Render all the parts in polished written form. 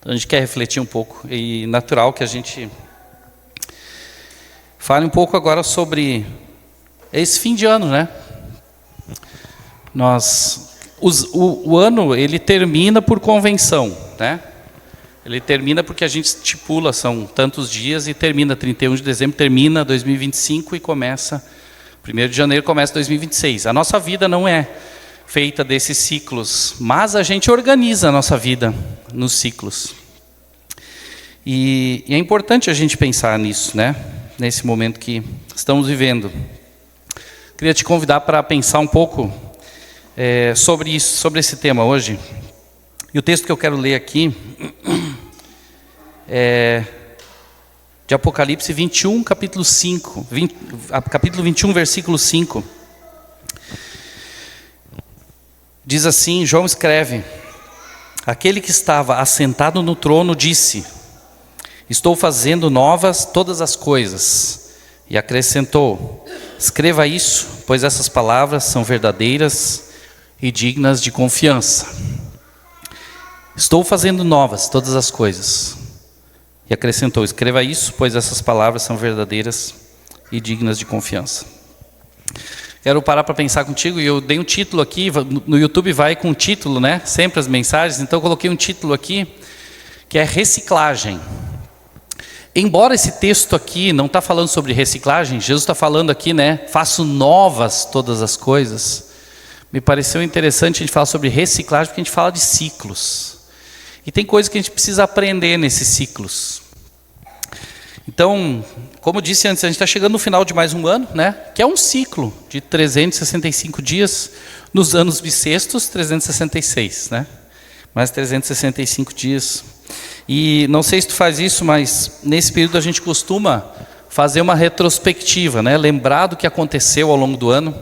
Então a gente quer refletir um pouco, e natural que a gente fale um pouco agora sobre esse fim de ano, né? O ano, ele termina por convenção, né? Ele termina porque a gente estipula, são tantos dias, e termina 31 de dezembro, termina 2025 e começa, 1º de janeiro começa 2026. A nossa vida não é feita desses ciclos, mas a gente organiza a nossa vida nos ciclos. E é importante a gente pensar nisso, né? Nesse momento que estamos vivendo. Queria te convidar para pensar um pouco sobre isso, sobre esse tema hoje. E o texto que eu quero ler aqui é de Apocalipse 21, capítulo 5, capítulo 21, versículo 5. Diz assim, João escreve: aquele que estava assentado no trono disse: estou fazendo novas todas as coisas. E acrescentou: escreva isso, pois essas palavras são verdadeiras e dignas de confiança. Estou fazendo novas todas as coisas. E acrescentou: escreva isso, pois essas palavras são verdadeiras e dignas de confiança. Quero parar para pensar contigo, e eu dei um título aqui, no YouTube vai com título, né? Sempre as mensagens, então eu coloquei um título aqui, que é reciclagem. Embora esse texto aqui não está falando sobre reciclagem, Jesus está falando aqui, né? Faço novas todas as coisas. Me pareceu interessante a gente falar sobre reciclagem, porque a gente fala de ciclos. E tem coisas que a gente precisa aprender nesses ciclos. Então, como eu disse antes, a gente está chegando no final de mais um ano, né? Que é um ciclo de 365 dias, nos anos bissextos, 366, né? Mais 365 dias. E não sei se tu faz isso, mas nesse período a gente costuma fazer uma retrospectiva, né? Lembrar do que aconteceu ao longo do ano.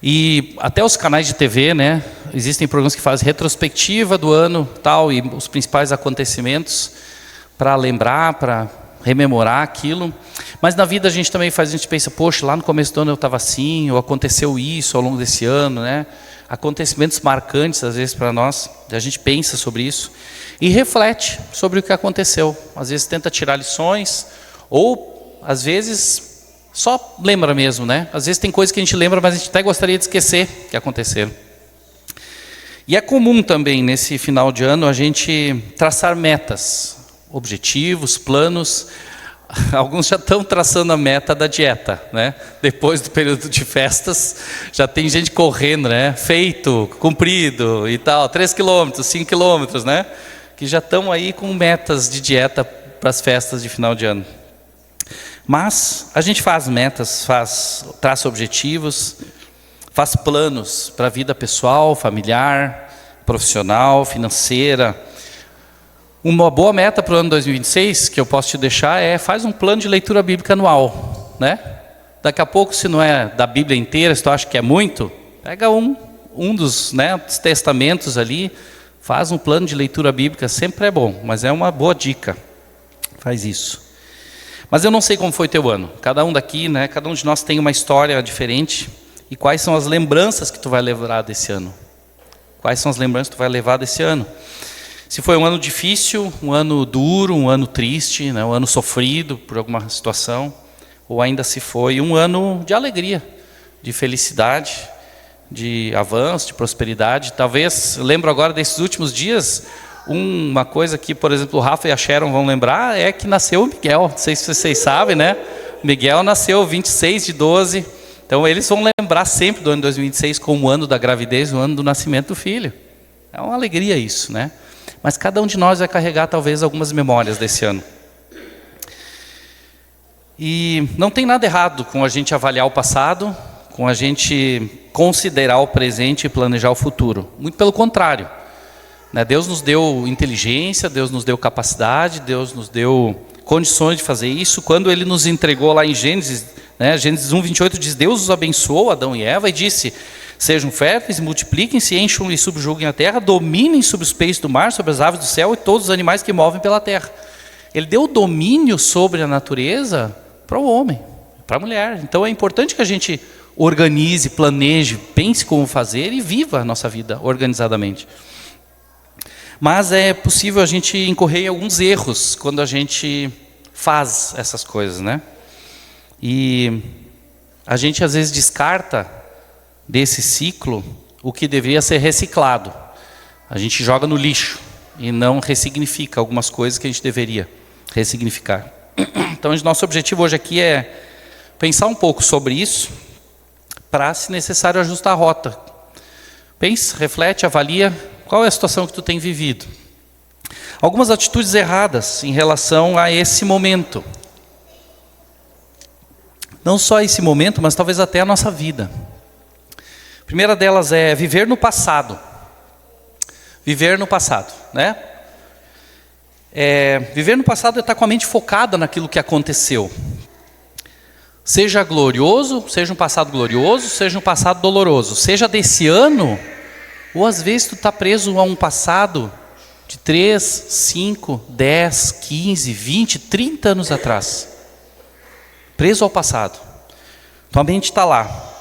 E até os canais de TV, né? Existem programas que fazem retrospectiva do ano, tal, e os principais acontecimentos, para lembrar, para rememorar aquilo. Mas na vida a gente também faz, a gente pensa, poxa, lá no começo do ano eu estava assim, ou aconteceu isso ao longo desse ano, né? Acontecimentos marcantes às vezes para nós, a gente pensa sobre isso e reflete sobre o que aconteceu. Às vezes tenta tirar lições, ou às vezes só lembra mesmo, né? Às vezes tem coisas que a gente lembra, mas a gente até gostaria de esquecer que aconteceram. E é comum também nesse final de ano a gente traçar metas, objetivos, planos. Alguns já estão traçando a meta da dieta, né? Depois do período de festas, já tem gente correndo, né? Feito, cumprido e tal, 3 quilômetros, 5 quilômetros, né? Que já estão aí com metas de dieta para as festas de final de ano. Mas a gente faz metas, traça objetivos, faz planos para a vida pessoal, familiar, profissional, financeira. Uma boa meta para o ano 2026, que eu posso te deixar, faz um plano de leitura bíblica anual, né? Daqui a pouco, se não é da Bíblia inteira, se tu acha que é muito, pega um dos, né, dos testamentos ali, faz um plano de leitura bíblica, sempre é bom, mas é uma boa dica, faz isso. Mas eu não sei como foi teu ano, cada um daqui, né, cada um de nós tem uma história diferente, e quais são as lembranças que tu vai levar desse ano? Quais são as lembranças que tu vai levar desse ano? Se foi um ano difícil, um ano duro, um ano triste, né, um ano sofrido por alguma situação, ou ainda se foi um ano de alegria, de felicidade, de avanço, de prosperidade. Talvez, lembro agora desses últimos dias, uma coisa que, por exemplo, o Rafa e a Sharon vão lembrar, é que nasceu o Miguel. Não sei se vocês sabem, né? Miguel nasceu 26 de 12, então eles vão lembrar sempre do ano 2026 como o ano da gravidez, o ano do nascimento do filho. É uma alegria isso, né? Mas cada um de nós vai carregar talvez algumas memórias desse ano. E não tem nada errado com a gente avaliar o passado, com a gente considerar o presente e planejar o futuro. Muito pelo contrário, né? Deus nos deu inteligência, Deus nos deu capacidade, Deus nos deu condições de fazer isso. Quando Ele nos entregou lá em Gênesis, né? Gênesis 1:28 diz: Deus os abençoou, Adão e Eva, e disse: sejam férteis, multipliquem-se, encham e subjuguem a terra, dominem sobre os peixes do mar, sobre as aves do céu e todos os animais que movem pela terra. Ele deu domínio sobre a natureza para o homem, para a mulher. Então é importante que a gente organize, planeje, pense como fazer e viva a nossa vida organizadamente. Mas é possível a gente incorrer em alguns erros quando a gente faz essas coisas, né? E a gente às vezes descarta desse ciclo o que deveria ser reciclado. A gente joga no lixo e não ressignifica algumas coisas que a gente deveria ressignificar. Então, nosso objetivo hoje aqui é pensar um pouco sobre isso, para, se necessário, ajustar a rota. Pense, reflete, avalia qual é a situação que tu tem vivido. Algumas atitudes erradas em relação a esse momento. Não só esse momento, mas talvez até a nossa vida. A primeira delas é viver no passado. Viver no passado, né? Viver no passado é estar com a mente focada naquilo que aconteceu. Seja glorioso, seja um passado glorioso, seja um passado doloroso. Seja desse ano, ou às vezes tu está preso a um passado de 3, 5, 10, 15, 20, 30 anos atrás. Preso ao passado. Tua mente está lá.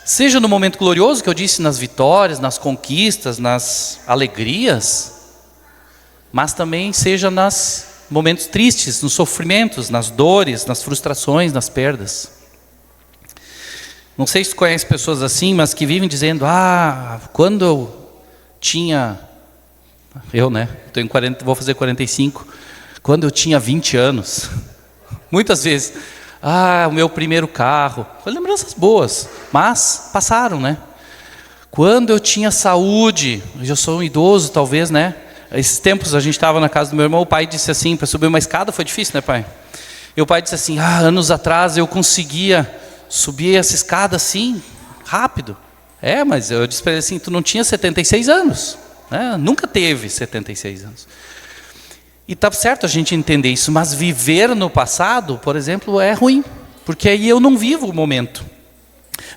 Seja no momento glorioso, que eu disse, nas vitórias, nas conquistas, nas alegrias, mas também seja nos momentos tristes, nos sofrimentos, nas dores, nas frustrações, nas perdas. Não sei se tu conhece pessoas assim, mas que vivem dizendo, quando eu tinha, tenho 40, vou fazer 45, quando eu tinha 20 anos, muitas vezes, o meu primeiro carro, foi lembranças boas, mas passaram, né? Quando eu tinha saúde, eu já sou um idoso talvez, né? Esses tempos a gente estava na casa do meu irmão, o pai disse assim, para subir uma escada foi difícil, né, pai? E o pai disse assim, anos atrás eu conseguia subir essa escada assim, rápido. Mas eu disse para ele assim, tu não tinha 76 anos, né? Nunca teve 76 anos. E está certo a gente entender isso, mas viver no passado, por exemplo, é ruim, porque aí eu não vivo o momento.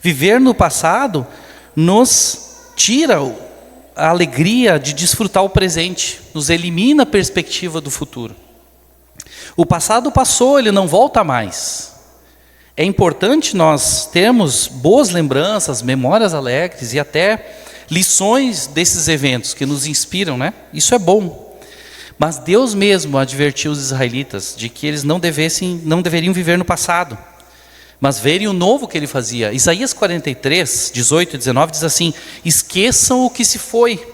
Viver no passado nos tira a alegria de desfrutar o presente, nos elimina a perspectiva do futuro. O passado passou, ele não volta mais. É importante nós termos boas lembranças, memórias alegres e até lições desses eventos que nos inspiram, né? Isso é bom. Mas Deus mesmo advertiu os israelitas de que eles não deveriam viver no passado, mas verem o novo que ele fazia. Isaías 43, 18 e 19 diz assim, esqueçam o que se foi,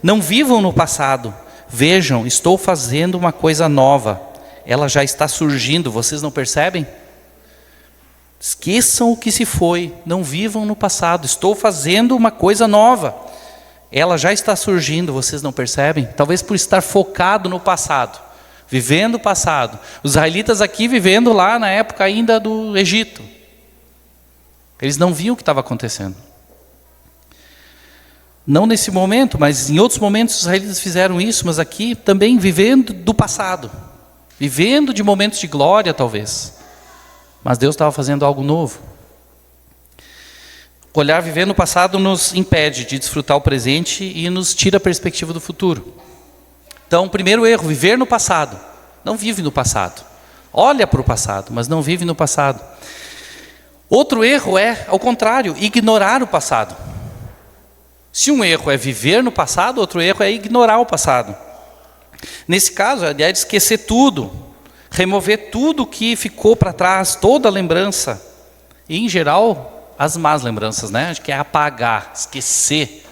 não vivam no passado, vejam, estou fazendo uma coisa nova, ela já está surgindo, vocês não percebem? Esqueçam o que se foi, não vivam no passado, estou fazendo uma coisa nova, ela já está surgindo, vocês não percebem? Talvez por estar focado no passado, vivendo o passado. Os israelitas aqui vivendo lá na época ainda do Egito. Eles não viam o que estava acontecendo. Não nesse momento, mas em outros momentos os israelitas fizeram isso, mas aqui também vivendo do passado. Vivendo de momentos de glória talvez. Mas Deus estava fazendo algo novo. Olhar viver no passado nos impede de desfrutar o presente e nos tira a perspectiva do futuro. Então, primeiro erro, viver no passado. Não vive no passado. Olha para o passado, mas não vive no passado. Outro erro é, ao contrário, ignorar o passado. Se um erro é viver no passado, outro erro é ignorar o passado. Nesse caso, a ideia é de esquecer tudo, remover tudo que ficou para trás, toda a lembrança. E, em geral, as más lembranças, né? A gente quer apagar, esquecer.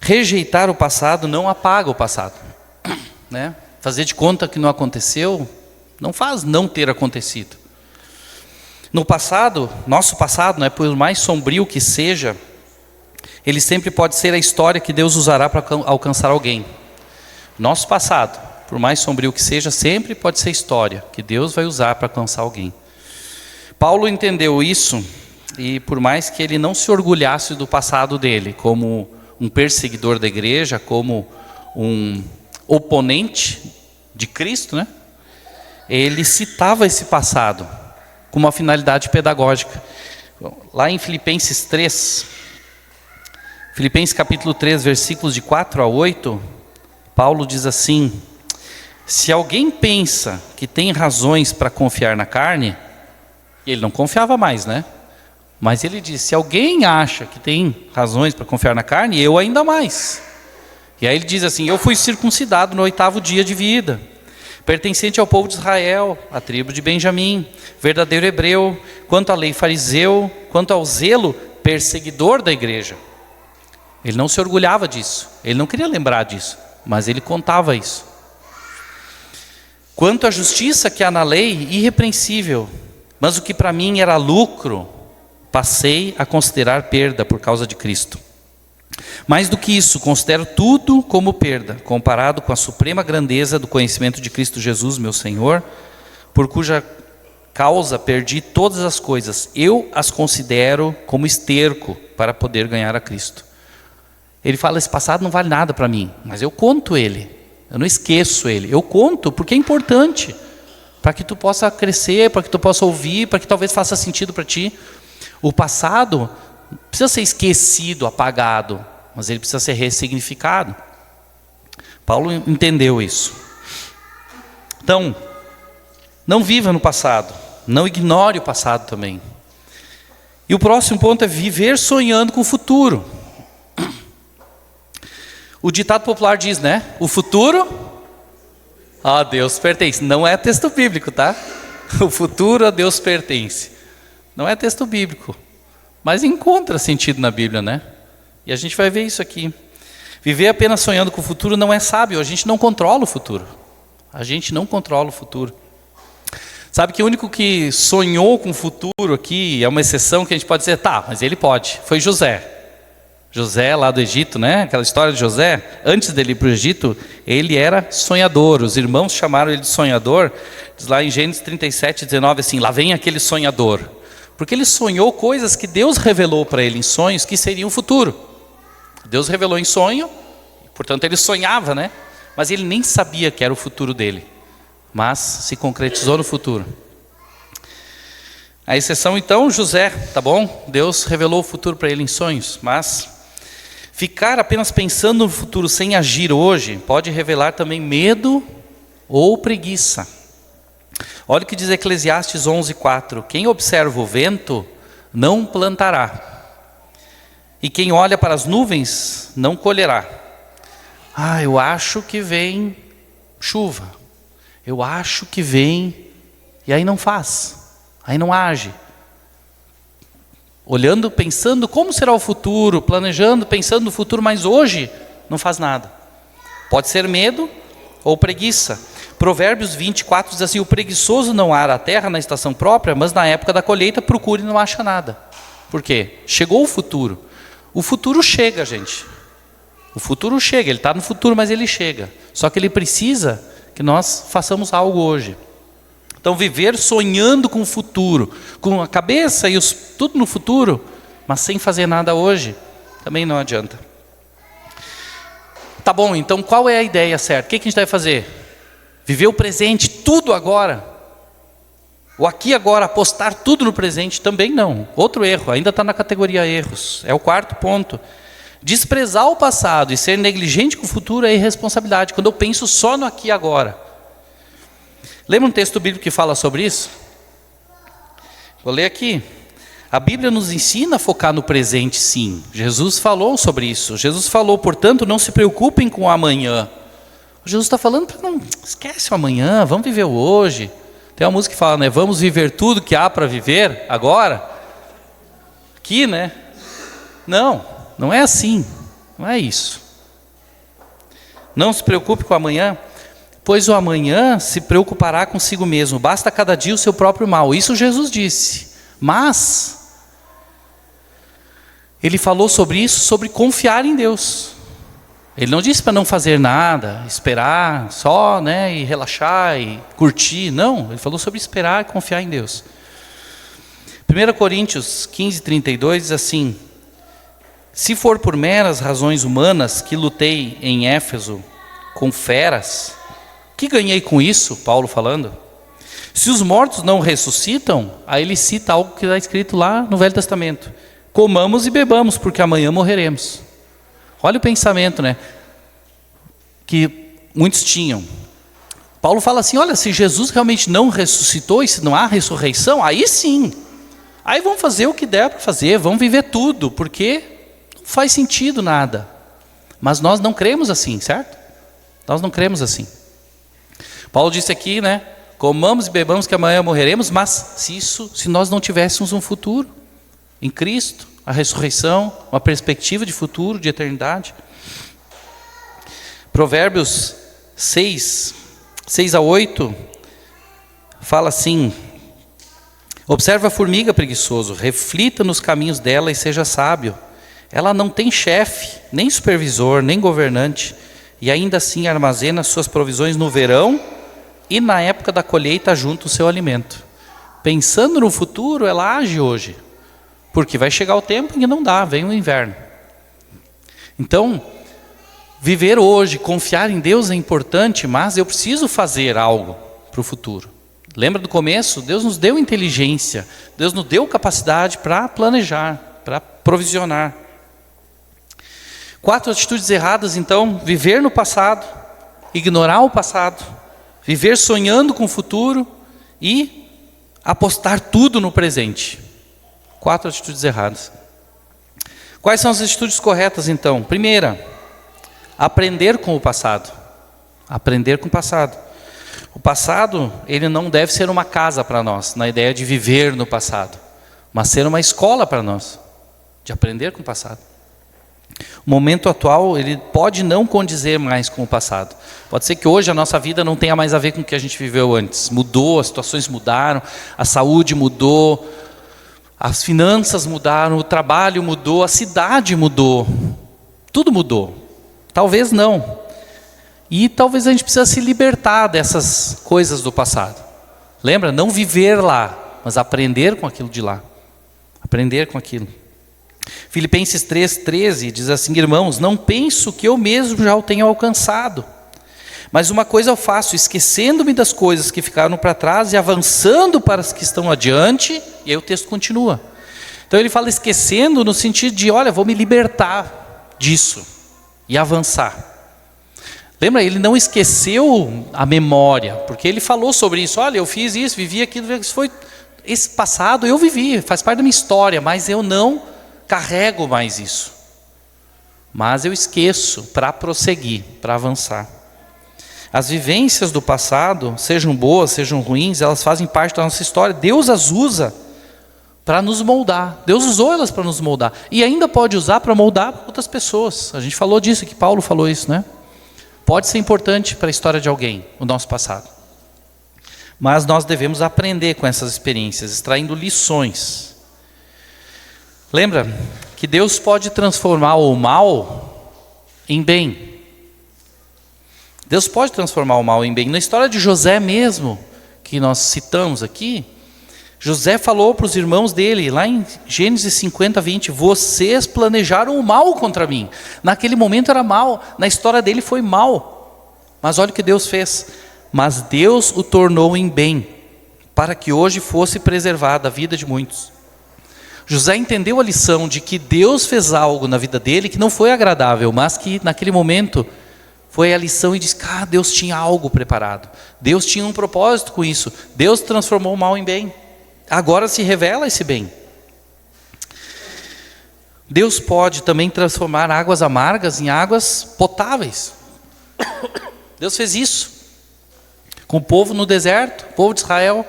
Rejeitar o passado não apaga o passado, né? Fazer de conta que não aconteceu, não faz não ter acontecido. No passado, nosso passado, né, por mais sombrio que seja, ele sempre pode ser a história que Deus usará para alcançar alguém. Nosso passado, por mais sombrio que seja, sempre pode ser história que Deus vai usar para alcançar alguém. Paulo entendeu isso e por mais que ele não se orgulhasse do passado dele, como um perseguidor da igreja, como um oponente de Cristo, né? Ele citava esse passado com uma finalidade pedagógica. Lá em Filipenses 3, Filipenses capítulo 3, versículos de 4 a 8, Paulo diz assim, se alguém pensa que tem razões para confiar na carne, ele não confiava mais, né? Mas ele diz, se alguém acha que tem razões para confiar na carne, eu ainda mais. E aí ele diz assim: eu fui circuncidado no 8º dia de vida, pertencente ao povo de Israel, à tribo de Benjamim, verdadeiro hebreu, quanto à lei fariseu, quanto ao zelo perseguidor da igreja. Ele não se orgulhava disso, ele não queria lembrar disso, mas ele contava isso. Quanto à justiça que há na lei, irrepreensível, mas o que para mim era lucro, passei a considerar perda por causa de Cristo. Mais do que isso, considero tudo como perda, comparado com a suprema grandeza do conhecimento de Cristo Jesus, meu Senhor, por cuja causa perdi todas as coisas. Eu as considero como esterco para poder ganhar a Cristo. Ele fala: esse passado não vale nada para mim, mas eu conto ele, eu não esqueço ele, eu conto porque é importante, para que tu possa crescer, para que tu possa ouvir, para que talvez faça sentido para ti. O passado não precisa ser esquecido, apagado, mas ele precisa ser ressignificado. Paulo entendeu isso. Então, não viva no passado, não ignore o passado também. E o próximo ponto é viver sonhando com o futuro. O ditado popular diz, né? O futuro a Deus pertence. Não é texto bíblico, tá? O futuro a Deus pertence. Não é texto bíblico, mas encontra sentido na Bíblia, né? E a gente vai ver isso aqui. Viver apenas sonhando com o futuro não é sábio. A gente não controla o futuro. A gente não controla o futuro. Sabe que o único que sonhou com o futuro aqui, é uma exceção que a gente pode dizer, tá, mas ele pode, foi José. José lá do Egito, né? Aquela história de José, antes dele ir para o Egito, ele era sonhador. Os irmãos chamaram ele de sonhador. Diz lá em Gênesis 37, 19 assim, lá vem aquele sonhador. Porque ele sonhou coisas que Deus revelou para ele em sonhos que seriam o futuro. Deus revelou em sonho, portanto ele sonhava, né? Mas ele nem sabia que era o futuro dele. Mas se concretizou no futuro. A exceção então, José, tá bom? Deus revelou o futuro para ele em sonhos, mas ficar apenas pensando no futuro sem agir hoje pode revelar também medo ou preguiça. Olha o que diz Eclesiastes 11:4. Quem observa o vento não plantará, e quem olha para as nuvens não colherá. Eu acho que vem chuva, eu acho que vem, e aí não faz, aí não age. Olhando, pensando como será o futuro, planejando, pensando no futuro, mas hoje não faz nada. Pode ser medo ou preguiça. Provérbios 24 diz assim: o preguiçoso não ara a terra na estação própria, mas na época da colheita procura e não acha nada. Por quê? Chegou o futuro. O futuro chega, gente. O futuro chega, ele está no futuro, mas ele chega. Só que ele precisa que nós façamos algo hoje. Então viver sonhando com o futuro, com a cabeça e tudo no futuro, mas sem fazer nada hoje, também não adianta. Tá bom, então qual é a ideia certa? O que a gente deve fazer? Viver o presente, tudo agora. O aqui e agora, apostar tudo no presente, também não. Outro erro, ainda está na categoria erros. É o 4º ponto. Desprezar o passado e ser negligente com o futuro é irresponsabilidade. Quando eu penso só no aqui e agora. Lembra um texto bíblico que fala sobre isso? Vou ler aqui. A Bíblia nos ensina a focar no presente, sim. Jesus falou sobre isso. Jesus falou, portanto, não se preocupem com o amanhã. Jesus está falando, não esquece o amanhã, vamos viver o hoje. Tem uma música que fala, né? Vamos viver tudo que há para viver agora. Aqui, né? Não é assim. Não é isso. Não se preocupe com o amanhã, pois o amanhã se preocupará consigo mesmo. Basta cada dia o seu próprio mal. Isso Jesus disse. Mas ele falou sobre isso, sobre confiar em Deus. Ele não disse para não fazer nada, esperar só, né, e relaxar e curtir. Não, ele falou sobre esperar e confiar em Deus. 1 Coríntios 15:32 diz assim: se for por meras razões humanas que lutei em Éfeso com feras, que ganhei com isso? Paulo falando. Se os mortos não ressuscitam, aí ele cita algo que está escrito lá no Velho Testamento: comamos e bebamos, porque amanhã morreremos. Olha o pensamento, né, que muitos tinham. Paulo fala assim, olha, se Jesus realmente não ressuscitou e se não há ressurreição, aí sim, aí vamos fazer o que der para fazer, vamos viver tudo, porque não faz sentido nada. Mas nós não cremos assim, certo? Nós não cremos assim. Paulo disse aqui, né? Comamos e bebamos que amanhã morreremos, mas se nós não tivéssemos um futuro em Cristo, a ressurreição, uma perspectiva de futuro, de eternidade. Provérbios 6:6-8, fala assim: observa a formiga, preguiçoso, reflita nos caminhos dela e seja sábio. Ela não tem chefe, nem supervisor, nem governante, e ainda assim armazena suas provisões no verão e na época da colheita junto o seu alimento. Pensando no futuro, ela age hoje, porque vai chegar o tempo em que não dá, vem o inverno. Então, viver hoje, confiar em Deus é importante, mas eu preciso fazer algo para o futuro. Lembra do começo? Deus nos deu inteligência, Deus nos deu capacidade para planejar, para provisionar. 4 atitudes erradas, então: viver no passado, ignorar o passado, viver sonhando com o futuro e apostar tudo no presente. 4 atitudes erradas. Quais são as atitudes corretas, então? Primeira, aprender com o passado. Aprender com o passado. O passado, ele não deve ser uma casa para nós, na ideia de viver no passado, mas ser uma escola para nós, de aprender com o passado. O momento atual, ele pode não condizer mais com o passado. Pode ser que hoje a nossa vida não tenha mais a ver com o que a gente viveu antes. Mudou, as situações mudaram, a saúde mudou, as finanças mudaram, o trabalho mudou, a cidade mudou. Tudo mudou. Talvez não. E talvez a gente precise se libertar dessas coisas do passado. Lembra? Não viver lá, mas aprender com aquilo de lá. Aprender com aquilo. Filipenses 3:13 diz assim: irmãos, não penso que eu mesmo já o tenha alcançado, mas uma coisa eu faço, esquecendo-me das coisas que ficaram para trás e avançando para as que estão adiante. E aí o texto continua. Então ele fala esquecendo no sentido de, olha, vou me libertar disso e avançar. Lembra, ele não esqueceu a memória, porque ele falou sobre isso. Olha, eu fiz isso, vivi aquilo, esse passado eu vivi, faz parte da minha história, mas eu não carrego mais isso. Mas eu esqueço para prosseguir, para avançar. As vivências do passado, sejam boas, sejam ruins, elas fazem parte da nossa história. Deus as usa para nos moldar. Deus usou elas para nos moldar. E ainda pode usar para moldar outras pessoas. A gente falou disso, que Paulo falou isso, né? Pode ser importante para a história de alguém, o nosso passado. Mas nós devemos aprender com essas experiências, extraindo lições. Lembra que Deus pode transformar o mal em bem. Deus pode transformar o mal em bem. Na história de José mesmo, que nós citamos aqui, José falou para os irmãos dele, lá em Gênesis 50:20, vocês planejaram o mal contra mim. Naquele momento era mal, na história dele foi mal. Mas olha o que Deus fez. Mas Deus o tornou em bem, para que hoje fosse preservada a vida de muitos. José entendeu a lição de que Deus fez algo na vida dele que não foi agradável, mas que naquele momento foi a lição e disse, Deus tinha algo preparado. Deus tinha um propósito com isso. Deus transformou o mal em bem. Agora se revela esse bem. Deus pode também transformar águas amargas em águas potáveis. Deus fez isso com o povo no deserto, o povo de Israel.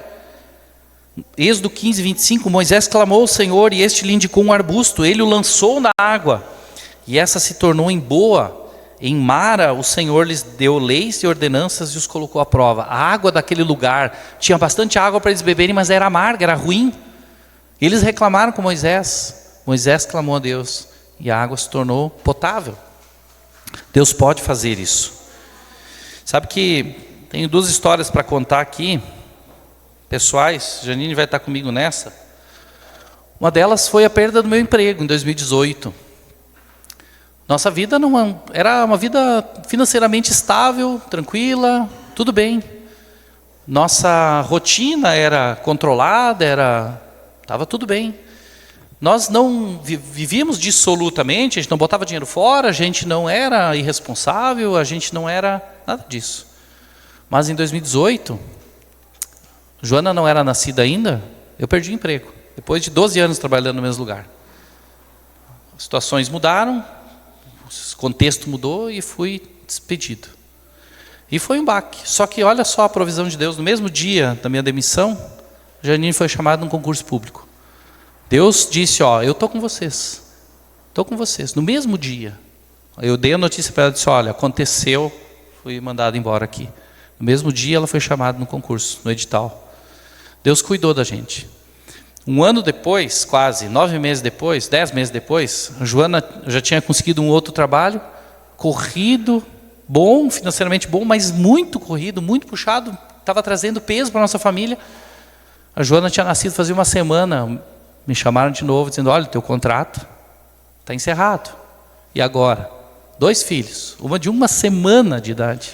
Êxodo 15:25, Moisés clamou ao Senhor e este lhe indicou um arbusto. Ele o lançou na água e essa se tornou em boa. Em Mara o Senhor lhes deu leis e ordenanças e os colocou à prova. A água daquele lugar, tinha bastante água para eles beberem, mas era amarga, era ruim. Eles reclamaram com Moisés. Moisés clamou a Deus e a água se tornou potável. Deus pode fazer isso. Sabe que tenho 2 histórias para contar aqui, pessoais. Janine vai estar comigo nessa. Uma delas foi a perda do meu emprego em 2018. Nossa vida não era uma vida financeiramente estável, tranquila, tudo bem. Nossa rotina era controlada, estava tudo bem. Nós não vivíamos dissolutamente, a gente não botava dinheiro fora, a gente não era irresponsável, a gente não era nada disso. Mas em 2018, Joana não era nascida ainda, eu perdi o emprego. Depois de 12 anos trabalhando no mesmo lugar. As situações mudaram, o contexto mudou e fui despedido. E foi um baque. Só que olha só a provisão de Deus. No mesmo dia da minha demissão, Janine foi chamada num concurso público. Deus disse, eu estou com vocês. Estou com vocês. No mesmo dia. Eu dei a notícia para ela e disse, olha, aconteceu, fui mandado embora aqui. No mesmo dia ela foi chamada no concurso, no edital. Deus cuidou da gente. Um ano depois, quase, 9 meses depois, 10 meses depois, a Joana já tinha conseguido um outro trabalho, corrido, bom, financeiramente bom, mas muito corrido, muito puxado, estava trazendo peso para a nossa família. A Joana tinha nascido fazia uma semana, me chamaram de novo, dizendo, olha, teu contrato está encerrado. E agora? 2 filhos, uma de 1 semana de idade.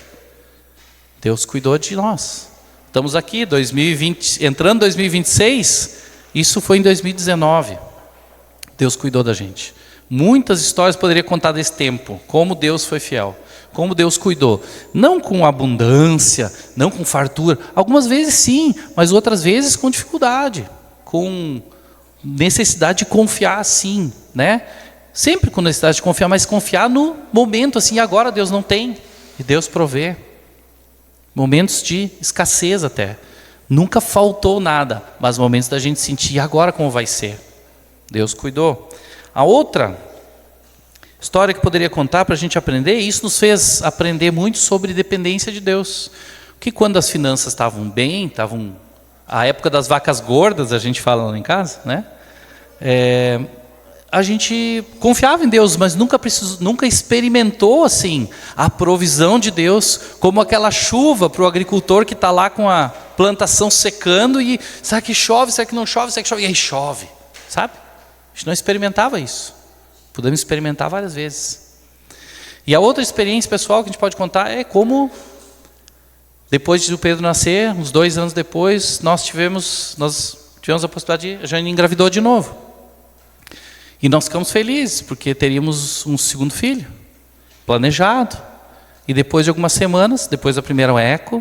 Deus cuidou de nós. Estamos aqui, 2020, entrando em 2026, isso foi em 2019. Deus cuidou da gente. Muitas histórias poderia contar desse tempo, como Deus foi fiel, como Deus cuidou. Não com abundância, não com fartura, algumas vezes sim, mas outras vezes com dificuldade, com necessidade de confiar sim, né? Sempre com necessidade de confiar, mas confiar no momento assim, agora Deus não tem, e Deus provê. Momentos de escassez até. Nunca faltou nada, mas momentos da gente sentir, agora como vai ser? Deus cuidou. A outra história que poderia contar para a gente aprender, e isso nos fez aprender muito sobre dependência de Deus. Que quando as finanças estavam bem, a época das vacas gordas, a gente fala lá em casa, né? A gente confiava em Deus, mas nunca experimentou assim a provisão de Deus, como aquela chuva para o agricultor que está lá com a plantação secando e será que chove, será que não chove, será que chove? E aí chove, sabe? A gente não experimentava isso. Podemos experimentar várias vezes. E a outra experiência pessoal que a gente pode contar é como, depois de o Pedro nascer, uns 2 anos depois, nós tivemos a possibilidade de, a Jane engravidou de novo. E nós ficamos felizes, porque teríamos um segundo filho, planejado. E depois de algumas semanas, depois da primeira eco,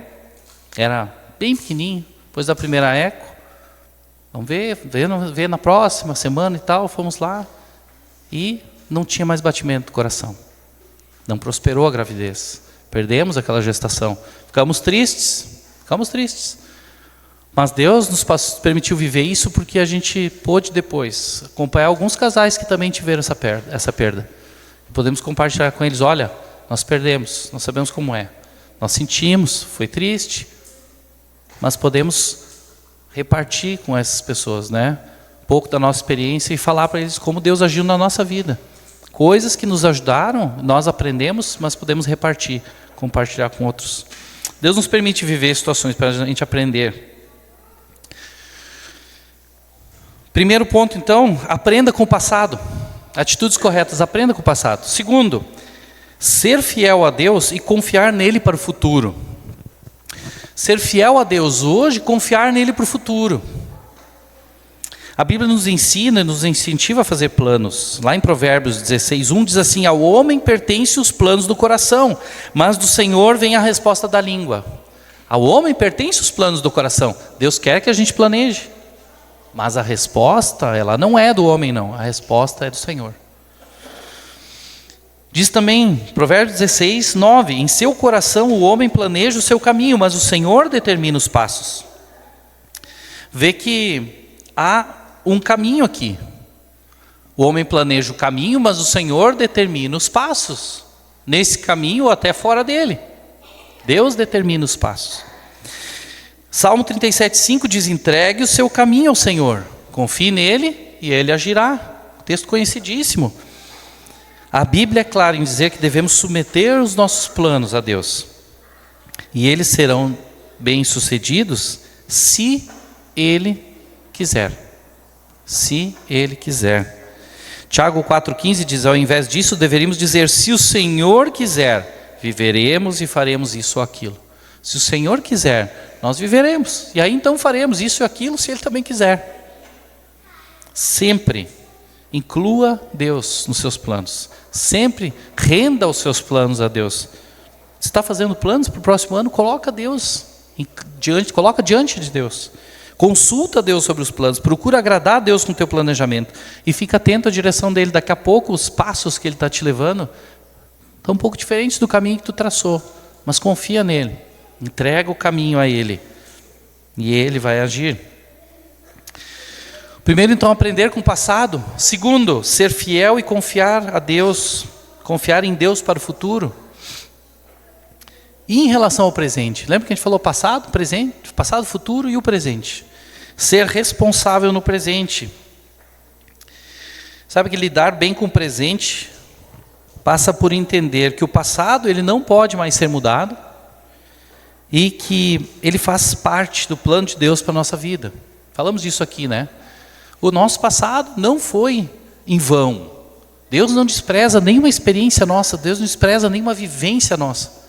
era bem pequenininho, depois da primeira eco, vamos ver na próxima semana e tal, fomos lá, e não tinha mais batimento do coração. Não prosperou a gravidez, perdemos aquela gestação. Ficamos tristes. Mas Deus nos permitiu viver isso porque a gente pôde depois acompanhar alguns casais que também tiveram essa perda. Podemos compartilhar com eles, olha, nós perdemos, nós sabemos como é. Nós sentimos, foi triste, mas podemos repartir com essas pessoas, né? Um pouco da nossa experiência e falar para eles como Deus agiu na nossa vida. Coisas que nos ajudaram, nós aprendemos, mas podemos repartir, compartilhar com outros. Deus nos permite viver situações para a gente aprender. Primeiro ponto, então, aprenda com o passado. Atitudes corretas, aprenda com o passado. Segundo, ser fiel a Deus e confiar nele para o futuro. Ser fiel a Deus hoje, confiar nele para o futuro. A Bíblia nos ensina, nos incentiva a fazer planos. Lá em Provérbios 16:1 diz assim, ao homem pertencem os planos do coração, mas do Senhor vem a resposta da língua. Ao homem pertencem os planos do coração. Deus quer que a gente planeje. Mas a resposta, ela não é do homem não, a resposta é do Senhor. Diz também, Provérbios 16:9, em seu coração o homem planeja o seu caminho, mas o Senhor determina os passos. Vê que há um caminho aqui. O homem planeja o caminho, mas o Senhor determina os passos. Nesse caminho ou até fora dele. Deus determina os passos. Salmo 37:5 diz, entregue o seu caminho ao Senhor, confie nele e ele agirá. Texto conhecidíssimo. A Bíblia é clara em dizer que devemos submeter os nossos planos a Deus. E eles serão bem-sucedidos se Ele quiser. Se Ele quiser. Tiago 4,15 diz, ao invés disso deveríamos dizer, se o Senhor quiser, viveremos e faremos isso ou aquilo. Se o Senhor quiser, nós viveremos. E aí então faremos isso e aquilo se Ele também quiser. Sempre inclua Deus nos seus planos. Sempre renda os seus planos a Deus. Você está fazendo planos para o próximo ano? Coloca Deus diante de Deus. Consulta Deus sobre os planos. Procura agradar a Deus com o teu planejamento. E fica atento à direção dele. Daqui a pouco os passos que Ele está te levando Estão um pouco diferentes do caminho que tu traçou, mas confia nele. Entrega o caminho a ele. E ele vai agir. Primeiro, então, aprender com o passado. Segundo, ser fiel e confiar a Deus, confiar em Deus para o futuro. E em relação ao presente? Lembra que a gente falou passado, presente, passado, futuro e o presente. Ser responsável no presente. Sabe que lidar bem com o presente passa por entender que o passado ele não pode mais ser mudado e que ele faz parte do plano de Deus para a nossa vida. Falamos disso aqui, né? O nosso passado não foi em vão. Deus não despreza nenhuma experiência nossa, Deus não despreza nenhuma vivência nossa.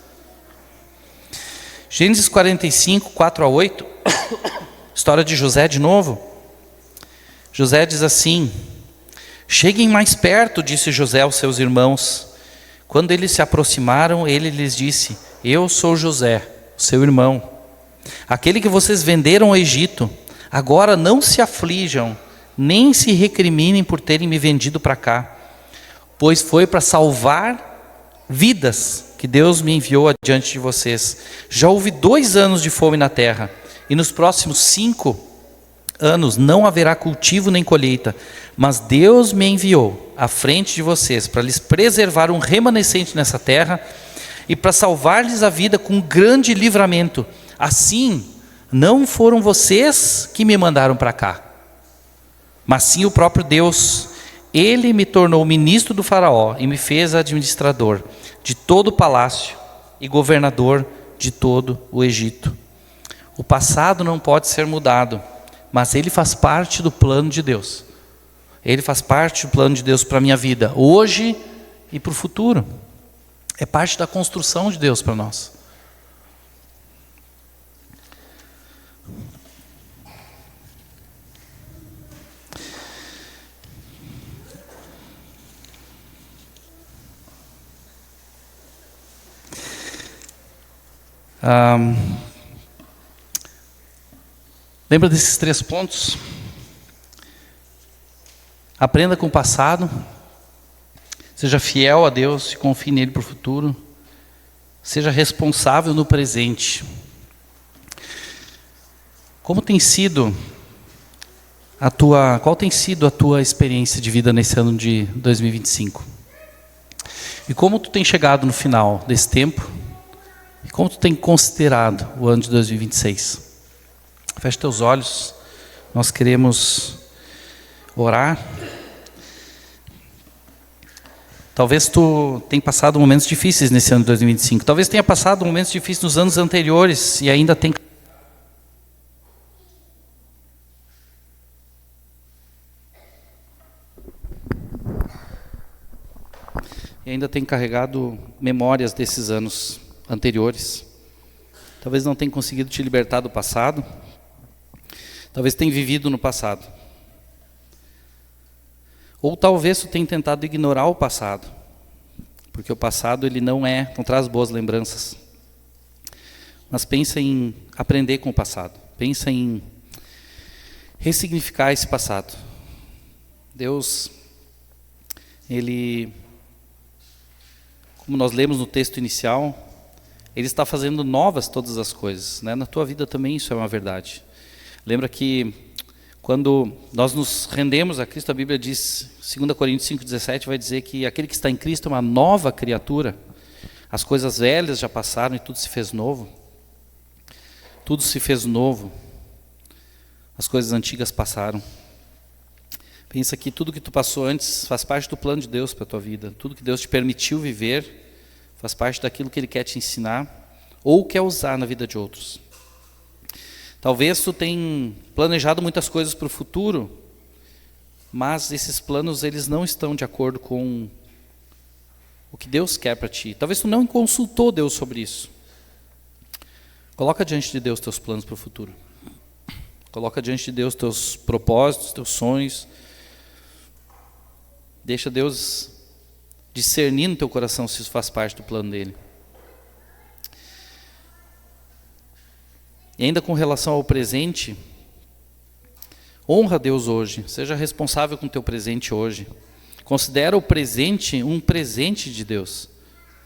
Gênesis 45, 4-8, história de José de novo. José diz assim: cheguem mais perto, disse José aos seus irmãos. Quando eles se aproximaram, ele lhes disse: eu sou José, seu irmão, aquele que vocês venderam ao Egito. Agora não se aflijam, nem se recriminem por terem me vendido para cá, pois foi para salvar vidas que Deus me enviou adiante de vocês. Já houve 2 anos de fome na terra, e nos próximos 5 anos não haverá cultivo nem colheita, mas Deus me enviou à frente de vocês para lhes preservar um remanescente nessa terra e para salvar-lhes a vida com grande livramento. Assim, não foram vocês que me mandaram para cá, mas sim o próprio Deus. Ele me tornou ministro do faraó e me fez administrador de todo o palácio e governador de todo o Egito. O passado não pode ser mudado, mas ele faz parte do plano de Deus. Ele faz parte do plano de Deus para a minha vida, hoje e para o futuro. É parte da construção de Deus para nós. Lembra desses 3 pontos? Aprenda com o passado, seja fiel a Deus e confie nele para o futuro, seja responsável no presente. Qual tem sido a tua experiência de vida nesse ano de 2025? E como tu tem chegado no final desse tempo? E como tu tem considerado o ano de 2026? Feche teus olhos, nós queremos orar. Talvez tu tenha passado momentos difíceis nesse ano de 2025. Talvez tenha passado momentos difíceis nos anos anteriores e ainda tem carregado memórias desses anos anteriores. Talvez não tenha conseguido te libertar do passado. Talvez tenha vivido no passado. Ou talvez tu tenha tentado ignorar o passado, porque o passado ele não traz boas lembranças. Mas pensa em aprender com o passado. Pensa em ressignificar esse passado. Deus, Ele, como nós lemos no texto inicial, Ele está fazendo novas todas as coisas, né? Na tua vida também isso é uma verdade. Lembra que quando nós nos rendemos a Cristo, a Bíblia diz, 2 Coríntios 5,17, vai dizer que aquele que está em Cristo é uma nova criatura. As coisas velhas já passaram e tudo se fez novo. Tudo se fez novo. As coisas antigas passaram. Pensa que tudo que tu passou antes faz parte do plano de Deus para a tua vida. Tudo que Deus te permitiu viver faz parte daquilo que Ele quer te ensinar ou quer usar na vida de outros. Talvez tu tenha planejado muitas coisas para o futuro, mas esses planos eles não estão de acordo com o que Deus quer para ti. Talvez tu não consultou Deus sobre isso. Coloca diante de Deus teus planos para o futuro. Coloca diante de Deus teus propósitos, teus sonhos. Deixa Deus discernir no teu coração se isso faz parte do plano dele. E ainda com relação ao presente, honra Deus hoje, seja responsável com o teu presente hoje. Considera o presente um presente de Deus.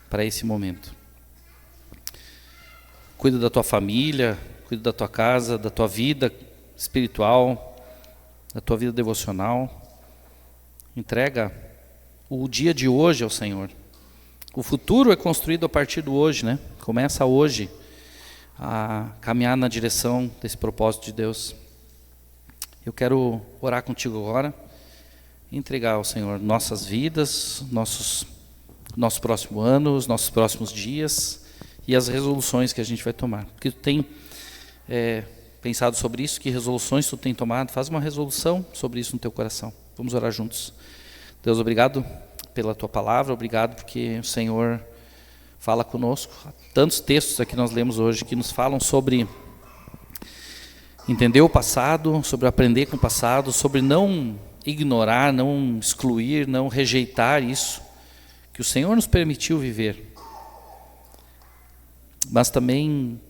para esse momento. Cuida da tua família, cuida da tua casa, da tua vida espiritual, da tua vida devocional. Entrega o dia de hoje ao Senhor. O futuro é construído a partir do hoje, né? Começa hoje a caminhar na direção desse propósito de Deus. Eu quero orar contigo agora, entregar ao Senhor nossas vidas, nosso próximo ano, os nossos próximos dias e as resoluções que a gente vai tomar. Porque tu tem pensado sobre isso, que resoluções tu tem tomado, faz uma resolução sobre isso no teu coração. Vamos orar juntos. Deus, obrigado pela tua palavra, obrigado porque o Senhor fala conosco. Há tantos textos aqui nós lemos hoje que nos falam sobre entender o passado, sobre aprender com o passado, sobre não ignorar, não excluir, não rejeitar isso que o Senhor nos permitiu viver. Mas também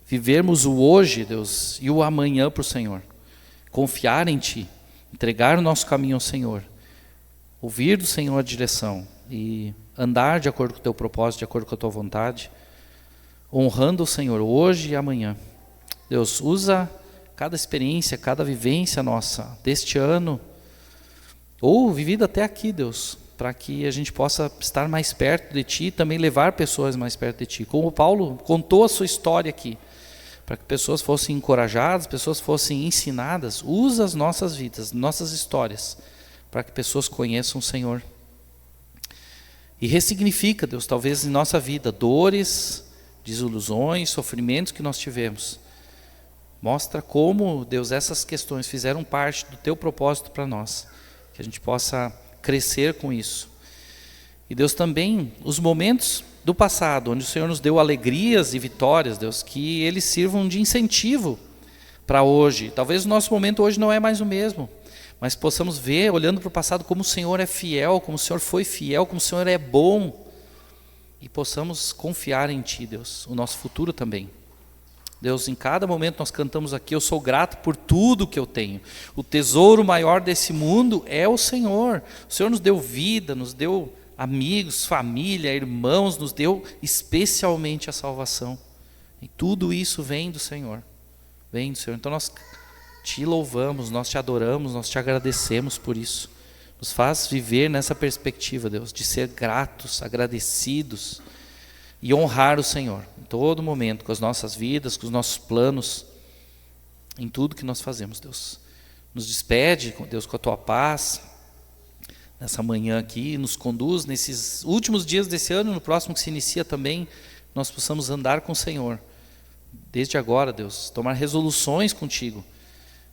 vivermos o hoje, Deus, e o amanhã para o Senhor. Confiar em Ti, entregar o nosso caminho ao Senhor, ouvir do Senhor a direção e andar de acordo com o Teu propósito, de acordo com a Tua vontade, honrando o Senhor hoje e amanhã. Deus, usa cada experiência, cada vivência nossa deste ano, ou vivida até aqui, Deus, para que a gente possa estar mais perto de Ti e também levar pessoas mais perto de Ti. Como Paulo contou a sua história aqui, para que pessoas fossem encorajadas, pessoas fossem ensinadas. Usa as nossas vidas, nossas histórias, para que pessoas conheçam o Senhor. E ressignifica, Deus, talvez em nossa vida, dores, desilusões, sofrimentos que nós tivemos. Mostra como, Deus, essas questões fizeram parte do Teu propósito para nós. Que a gente possa crescer com isso. E Deus, também os momentos do passado, onde o Senhor nos deu alegrias e vitórias, Deus, que eles sirvam de incentivo para hoje. Talvez o nosso momento hoje não é mais o mesmo, mas possamos ver, olhando para o passado, como o Senhor é fiel, como o Senhor foi fiel, como o Senhor é bom, e possamos confiar em Ti, Deus, o nosso futuro também. Deus, em cada momento nós cantamos aqui, eu sou grato por tudo que eu tenho. O tesouro maior desse mundo é o Senhor. O Senhor nos deu vida, nos deu amigos, família, irmãos, nos deu especialmente a salvação. E tudo isso vem do Senhor. Vem do Senhor. Então nós Te louvamos, nós Te adoramos, nós Te agradecemos por isso. Nos faz viver nessa perspectiva, Deus, de ser gratos, agradecidos e honrar o Senhor em todo momento, com as nossas vidas, com os nossos planos, em tudo que nós fazemos, Deus. Nos despede, Deus, com a Tua paz, nessa manhã aqui, nos conduz nesses últimos dias desse ano, no próximo que se inicia também, nós possamos andar com o Senhor, desde agora, Deus, tomar resoluções contigo.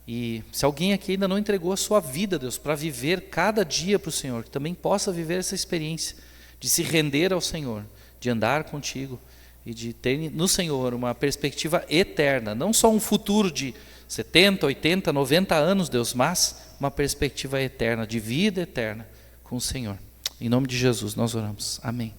E se alguém aqui ainda não entregou a sua vida, Deus, para viver cada dia para o Senhor, que também possa viver essa experiência de se render ao Senhor, de andar contigo e de ter no Senhor uma perspectiva eterna, não só um futuro de 70, 80, 90 anos, Deus, mas uma perspectiva eterna, de vida eterna com o Senhor. Em nome de Jesus nós oramos. Amém.